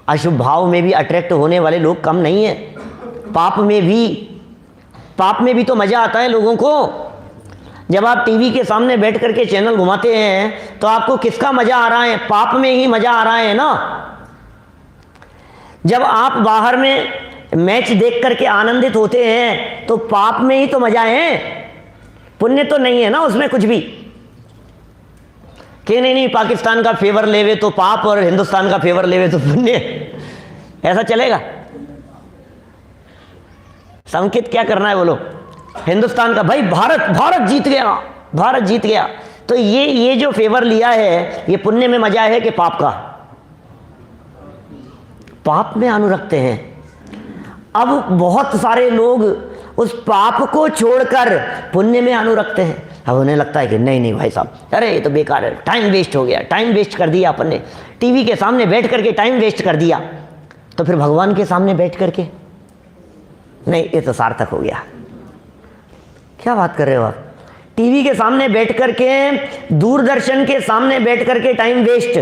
अशुभ भाव में भी अट्रैक्ट होने वाले लोग कम नहीं है। पाप में भी तो मजा आता है लोगों को। जब आप टीवी के सामने बैठ करके चैनल घुमाते हैं तो आपको किसका मजा आ रहा है? पाप में ही मजा आ रहा है ना। जब आप बाहर में मैच देख करके आनंदित होते हैं तो पाप में ही तो मजा है, पुण्य तो नहीं है ना उसमें कुछ भी। कि नहीं पाकिस्तान का फेवर लेवे तो पाप और हिंदुस्तान का फेवर लेवे तो पुण्य, ऐसा चलेगा? संकेत क्या करना है बोलो? हिंदुस्तान का भाई भारत जीत गया, भारत जीत गया, तो ये जो फेवर लिया है ये पुण्य में मजा है कि पाप का? पाप में अनुरक्त हैं। अब बहुत सारे लोग उस पाप को छोड़कर पुण्य में अनुरक्त हैं। अब उन्हें लगता है कि नहीं भाई साहब, अरे ये तो बेकार है, टाइम वेस्ट हो गया, टाइम वेस्ट कर दिया अपन ने, टीवी के सामने बैठ करके टाइम वेस्ट कर दिया। तो फिर भगवान के सामने बैठ करके नहीं, ये तो सार्थक हो गया। क्या बात कर रहे हो आप? टीवी के सामने बैठ करके, दूरदर्शन के सामने बैठ करके टाइम वेस्ट,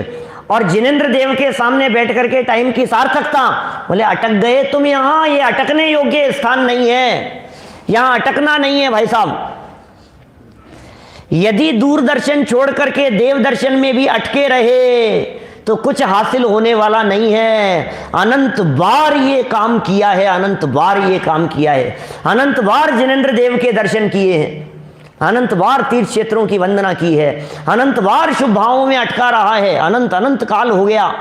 और जिनेंद्र देव के सामने बैठ करके टाइम की सार्थकता। बोले अटक गए तुम यहां, ये अटकने योग्य स्थान नहीं है, यहां अटकना नहीं है भाई साहब। यदि दूरदर्शन छोड़ करके देव दर्शन में भी अटके रहे तो कुछ हासिल होने वाला नहीं है। अनंत बार ये काम किया है, अनंत बार ये काम किया है, अनंत बार जिनेंद्र देव के दर्शन किए हैं, अनंत बार तीर्थ क्षेत्रों की वंदना की है, अनंत बार शुभ भावों में अटका रहा है, अनंत काल हो गया।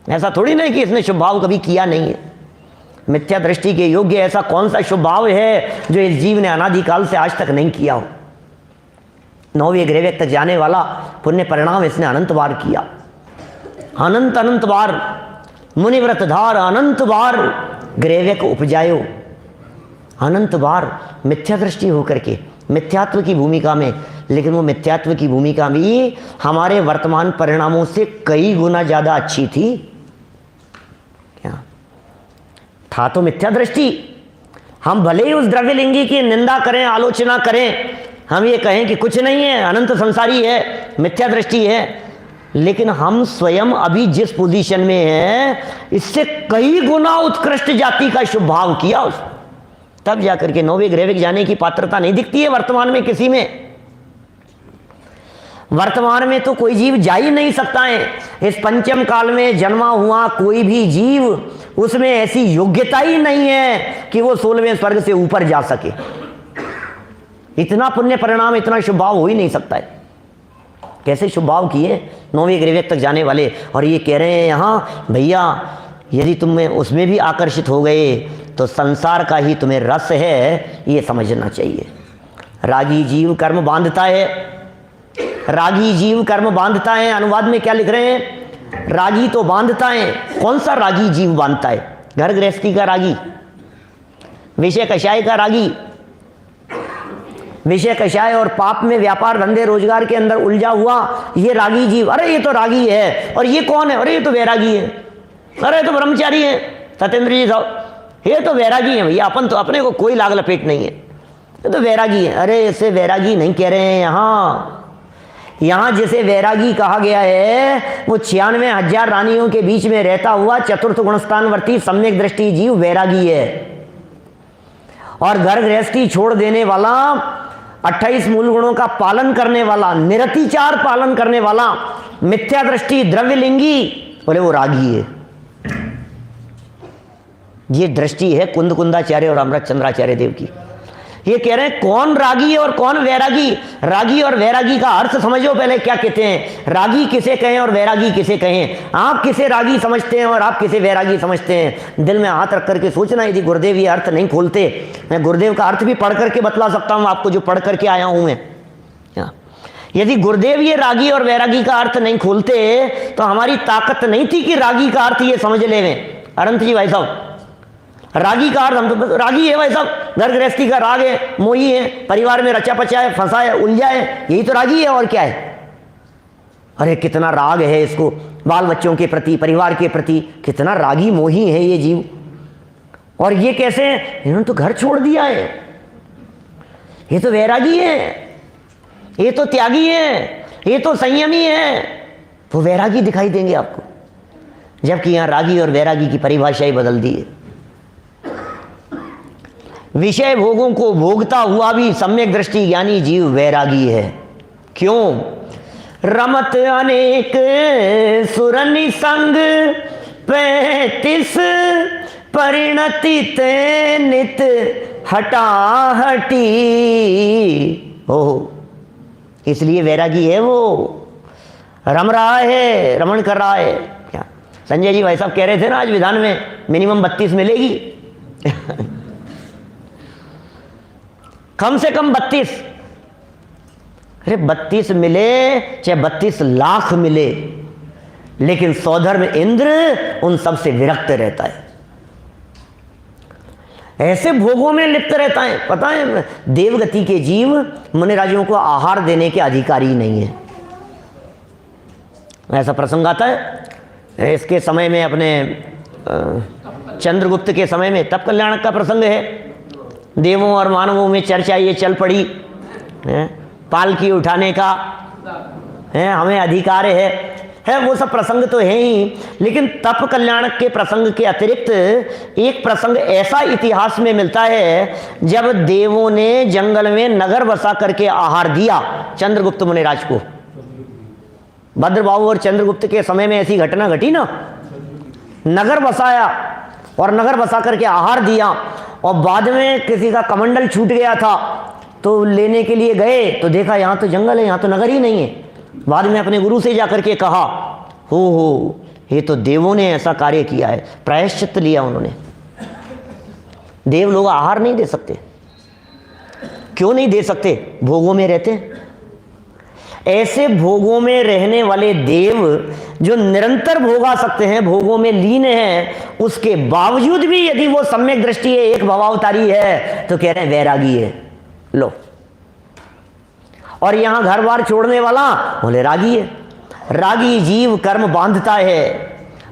ऐसा थोड़ी नहीं कि इसने शुभ भाव कभी किया नहीं है। मिथ्या दृष्टि के योग्य ऐसा कौन सा शुभ भाव है जो इस जीव ने अनादिकाल से आज तक नहीं किया हो? 9वें ग्रह तक जाने वाला पुण्य परिणाम इसने अनंत बार किया, अनंत बार मुनिव्रत धार, अनंत बार ग्रह को उपजायो, अनंत बार मिथ्या दृष्टि होकर के मिथ्यात्व की भूमिका में। लेकिन वो मिथ्यात्व की भूमिका भी हमारे वर्तमान परिणामों से कई गुना ज्यादा अच्छी थी। क्या था? तो मिथ्या दृष्टि। हम भले ही उस द्रव्यलिंगी की निंदा करें, आलोचना करें, हम ये कहें कि कुछ नहीं है, अनंत संसारी है, मिथ्या दृष्टि है, लेकिन हम स्वयं अभी जिस पोजीशन में हैं इससे कई गुना उत्कृष्ट जाति का शुभ भाव किया उस, तब जाकर के 9वें ग्रह जाने की पात्रता नहीं दिखती है वर्तमान में किसी में। वर्तमान में तो कोई जीव जा ही नहीं सकता है। इस पंचम काल में जन्मा हुआ कोई भी जीव, उसमें ऐसी योग्यता ही नहीं है कि वो 16वें स्वर्ग से ऊपर जा सके। इतना पुण्य परिणाम, इतना शुभ भाव हो ही नहीं सकता है। कैसे शुभ भाव किए 9वें ग्रह तक जाने वाले, और ये कह रहे हैं यहाँ भैया यदि तुम उसमें भी आकर्षित हो गए तो संसार का ही तुम्हें रस है, ये समझना चाहिए। रागी जीव कर्म बांधता है, रागी जीव कर्म बांधता है। अनुवाद में क्या लिख रहे हैं? रागी तो बांधता है। कौन सा रागी जीव बांधता है? घर गृहस्थी का रागी, विषय कषाय का रागी, विषय कषाय और पाप में व्यापार धंधे रोजगार के अंदर उलझा हुआ ये रागी जीव। अरे ये तो रागी है, और ये कौन है? अरे ये तो वैरागी है, अरे ये तो ब्रह्मचारी है। सत्येंद्र जी साहब, ये तो वैरागी है भैया, अपन तो अपने को कोई लाग लपेट नहीं है, ये तो वैरागी है। अरे इसे वैरागी नहीं कह रहे हैं यहाँ जिसे वैरागी कहा गया है वो 96,000 रानियों के बीच में रहता हुआ चतुर्थ गुणस्थानवर्ती सम्यक दृष्टि जीव वैरागी है। और घर गृहस्थी छोड़ देने वाला, 28 मूल गुणों का पालन करने वाला, निरतिचार पालन करने वाला, मिथ्या दृष्टि द्रव्यलिंगी, बोले वो रागी है। ये दृष्टि है कुंद कुंदाचार्य और अमृत चंद्राचार्य देव की। ये कह रहे हैं कौन रागी है और कौन वैरागी। रागी और वैरागी का अर्थ समझो पहले क्या कहते हैं। रागी किसे कहें और वैरागी किसे कहें। आप किसे रागी समझते हैं और आप किसे वैरागी समझते हैं, दिल में हाथ रख करके सोचना। यदि गुरुदेव ये अर्थ नहीं खोलते, मैं गुरुदेव का अर्थ भी पढ़ करके बतला सकता हूं आपको, जो पढ़ करके आया हूं मैं। यदि गुरुदेव ये रागी और वैरागी का अर्थ नहीं खोलते तो हमारी ताकत नहीं थी कि रागी का अर्थ ये समझ लें। अनंत जी भाई साहब, रागी का अर्थ हम तो रागी है भाई साहब, घर गृहस्थी का राग है, मोही है, परिवार में रचा पचा है, फंसा है, उलझा है, यही तो रागी है और क्या है। अरे कितना राग है इसको, बाल बच्चों के प्रति, परिवार के प्रति, कितना रागी मोही है ये जीव। और ये कैसे है, इन्होंने तो घर छोड़ दिया है, ये तो वैरागी है, ये तो त्यागी है, ये तो संयमी है, वो वैरागी दिखाई देंगे आपको, जबकि यहां रागी और वैरागी की परिभाषा ही बदल दी है। विषय भोगों को भोगता हुआ भी सम्यक दृष्टि ज्ञानी जीव वैरागी है। क्यों? रमत अनेक सुरनि संग 35 परिणति ते नित हटाहटी। हो इसलिए वैरागी है, वो रम रहा है, रमण कर रहा है। क्या संजय जी भाई साहब कह रहे थे ना आज विधान में, मिनिमम 32 मिलेगी कम से कम 32। अरे 32 मिले चाहे 32 लाख मिले, लेकिन सौधर्म इंद्र उन सब से विरक्त रहता है, ऐसे भोगों में लिप्त रहता है। पता है देवगति के जीव मुनिराजियों को आहार देने के अधिकारी नहीं है। ऐसा प्रसंग आता है इसके समय में, अपने चंद्रगुप्त के समय में, तप कल्याणक का प्रसंग है। देवों और मानवों में चर्चा ये चल पड़ी है, पालकी उठाने का है, हमें अधिकार है वो सब प्रसंग तो है ही, लेकिन तप कल्याणक के प्रसंग के अतिरिक्त एक प्रसंग ऐसा इतिहास में मिलता है जब देवों ने जंगल में नगर बसा करके आहार दिया चंद्रगुप्त मुनिराज को। भद्रबाहु और चंद्रगुप्त के समय में ऐसी घटना घटी ना, नगर बसाया और नगर बसा करके आहार दिया, और बाद में किसी का कमंडल छूट गया था तो लेने के लिए गए तो देखा यहाँ तो जंगल है, यहाँ तो नगर ही नहीं है। बाद में अपने गुरु से जाकर के कहा, हो ये तो देवों ने ऐसा कार्य किया है, प्रायश्चित लिया उन्होंने। देव लोग आहार नहीं दे सकते, क्यों नहीं दे सकते? भोगों में रहते। ऐसे भोगों में रहने वाले देव जो निरंतर भोगा सकते हैं, भोगों में लीन हैं, उसके बावजूद भी यदि वो सम्यक दृष्टि है, एक भवावतारी है, तो कह रहे हैं वैरागी है। लो, और यहां घर बार छोड़ने वाला बोले रागी है। रागी जीव कर्म बांधता है,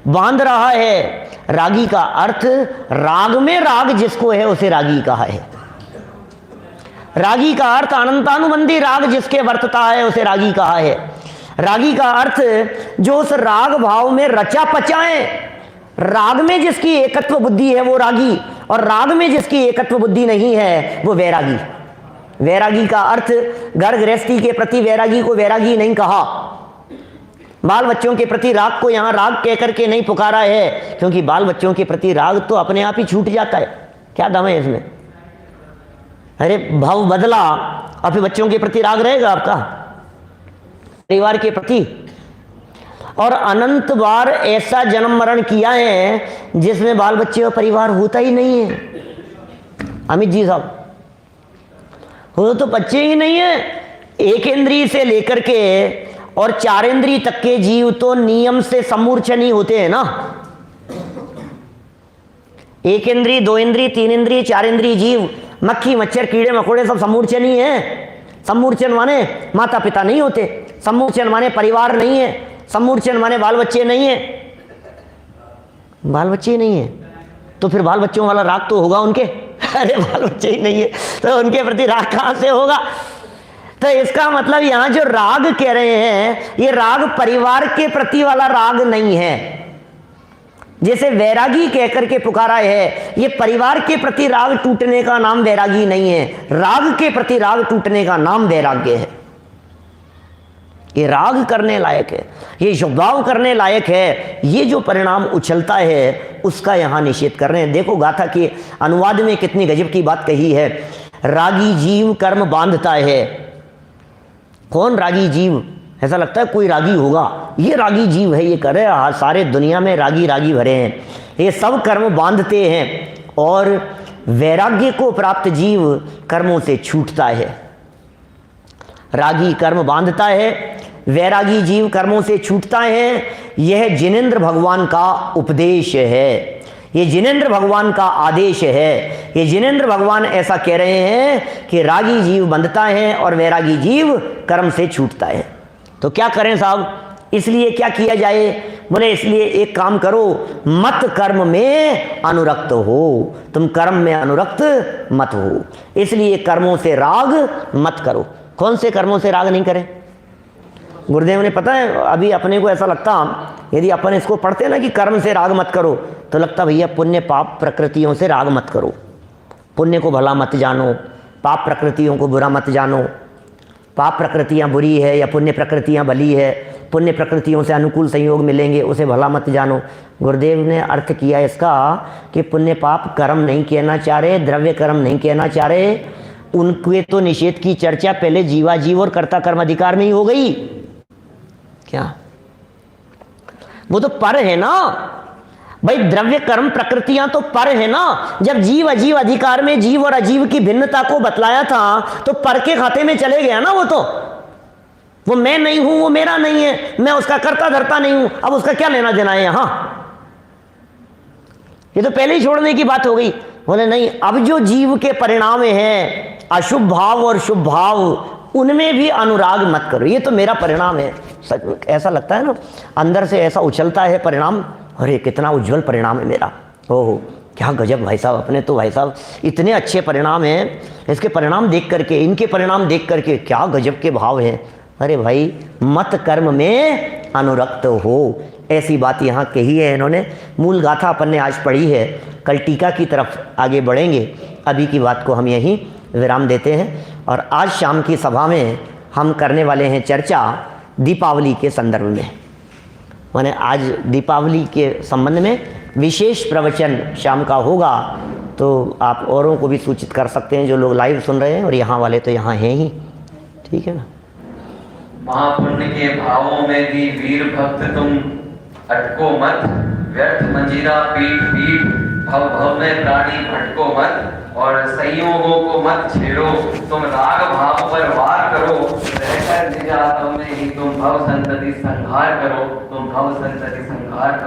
बांध रहा है। रागी का अर्थ राग में राग जिसको है उसे रागी कहा है। रागी का अर्थ अनंतानुबंधी राग जिसके वर्तता है उसे रागी कहा है। रागी का अर्थ जो उस राग भाव में रचा पचा है, राग में जिसकी एकत्व बुद्धि है वो रागी, और राग में जिसकी एकत्व बुद्धि नहीं है वो वैरागी। वैरागी का अर्थ घर गृहस्थी के प्रति वैरागी को वैरागी नहीं कहा, बाल बच्चों के प्रति राग को यहां राग कह करके नहीं पुकारा है, क्योंकि बाल बच्चों के प्रति राग तो अपने आप ही छूट जाता है। क्या दम है इसमें? अरे भाव बदला, अब बच्चों के प्रति राग रहेगा आपका, परिवार के प्रति। और अनंत बार ऐसा जन्म मरण किया है जिसमें बाल बच्चे और परिवार होता ही नहीं है। अमित जी साहब, वो तो बच्चे ही नहीं है। एक इंद्रिय से लेकर के और 4 इंद्रिय तक के जीव तो नियम से सम्मूर्छन ही होते हैं ना। 1 इंद्रिय, 2 इंद्रिय, 3 इंद्रिय, 4 इंद्रिय जीव, मक्खी मच्छर कीड़े मकोड़े सब सम्मूर्छन ही है। सम्मूर्छन माने माता पिता नहीं होते, सम्मूर्छन माने परिवार नहीं है, सम्मूर्छन माने बाल बच्चे नहीं है। बाल बच्चे नहीं है तो फिर बाल बच्चों वाला राग तो होगा उनके। अरे बाल बच्चे ही नहीं है तो उनके प्रति राग कहां से होगा? तो इसका मतलब यहां जो राग कह रहे हैं ये राग परिवार के प्रति वाला राग नहीं है। जैसे वैरागी कहकर के पुकारा है, ये परिवार के प्रति राग टूटने का नाम वैरागी नहीं है, राग के प्रति राग टूटने का नाम वैराग्य है। ये राग करने लायक है, ये शुभाव करने लायक है। ये जो परिणाम उछलता है उसका यहां निषेध कर रहे हैं। देखो गाथा के अनुवाद में कितनी गजब की बात कही है। रागी जीव कर्म बांधता है। कौन रागी जीव? ऐसा लगता है कोई रागी होगा, ये रागी जीव है, ये करे। सारे दुनिया में रागी रागी भरे हैं, ये सब कर्म बांधते हैं। और वैराग्य को प्राप्त जीव कर्मों से छूटता है। रागी कर्म बांधता है, वैरागी जीव कर्मों से छूटता है। यह जिनेंद्र भगवान का उपदेश है। ये जिनेंद्र भगवान का आदेश है। ये जिनेंद्र भगवान ऐसा कह रहे हैं कि रागी जीव बंधता है और वैरागी जीव कर्म से छूटता है। तो क्या करें साहब, इसलिए क्या किया जाए? बोले इसलिए एक काम करो, मत कर्म में अनुरक्त हो, तुम कर्म में अनुरक्त मत हो, इसलिए कर्मों से राग मत करो। कौन से कर्मों से राग नहीं करें? गुरुदेव ने, पता है, अभी अपने को ऐसा लगता, यदि अपन इसको पढ़ते ना कि कर्म से राग मत करो, तो लगता भैया पुण्य पाप प्रकृतियों से राग मत करो, पुण्य को भला मत जानो, पाप प्रकृतियों को बुरा मत जानो, पाप प्रकृतियाँ बुरी है या पुण्य प्रकृतियाँ भली है, पुण्य प्रकृतियों से अनुकूल संयोग मिलेंगे उसे भला मत जानो। गुरुदेव ने अर्थ किया इसका कि पुण्य पाप कर्म नहीं कहना चाह रहे, द्रव्य कर्म नहीं कहना चाह रहे, उनके तो निषेध की चर्चा पहले जीवा जीव और कर्ता कर्म अधिकार में ही हो गई। क्या वो तो पर है ना भाई, द्रव्य कर्म प्रकृतियां तो पर है ना। जब जीव अजीव अधिकार में जीव और अजीव की भिन्नता को बतलाया था तो पर के खाते में चले गया ना। वो मैं नहीं हूं, वो मेरा नहीं है, मैं उसका कर्ता धर्ता नहीं हूं, अब उसका क्या लेना देना है यहां? ये तो पहले ही छोड़ने की बात हो गई। बोले नहीं, अब जो जीव के परिणाम हैं अशुभ भाव और शुभ भाव, उनमें भी अनुराग मत करो। ये तो मेरा परिणाम है। सच ऐसा लगता है ना, अंदर से ऐसा उछलता है परिणाम, अरे कितना उज्जवल परिणाम है मेरा, ओहो क्या गजब भाई साहब, अपने तो भाई साहब इतने अच्छे परिणाम हैं, इसके परिणाम देख करके, इनके परिणाम देख करके क्या गजब के भाव हैं। अरे भाई, मत कर्म में अनुरक्त हो, ऐसी बात यहाँ कही है इन्होंने। मूल गाथा अपन ने आज पढ़ी है, कल टीका की तरफ आगे बढ़ेंगे। अभी की बात को हम यहीं विराम देते हैं और आज शाम की सभा में हम करने वाले हैं चर्चा दीपावली के संदर्भ में। माने आज दीपावली के संबंध में विशेष प्रवचन शाम का होगा, तो आप औरों को भी सूचित कर सकते हैं जो लोग लाइव सुन रहे हैं, और यहाँ वाले तो यहाँ हैं ही, ठीक है ना। महापुण्य के भावों में भी वीर भक्त तुम अटको मत, व्यर्थ मंजीरा पीठ पीठ भव भव में प्राणी भटको मत, और संयोगों को मत छेड़ो, तुम राग भाव पर वार करो, रहकर निजातों में ही तुम भव संतति संहार करो, तुम भव संतति संहार करो।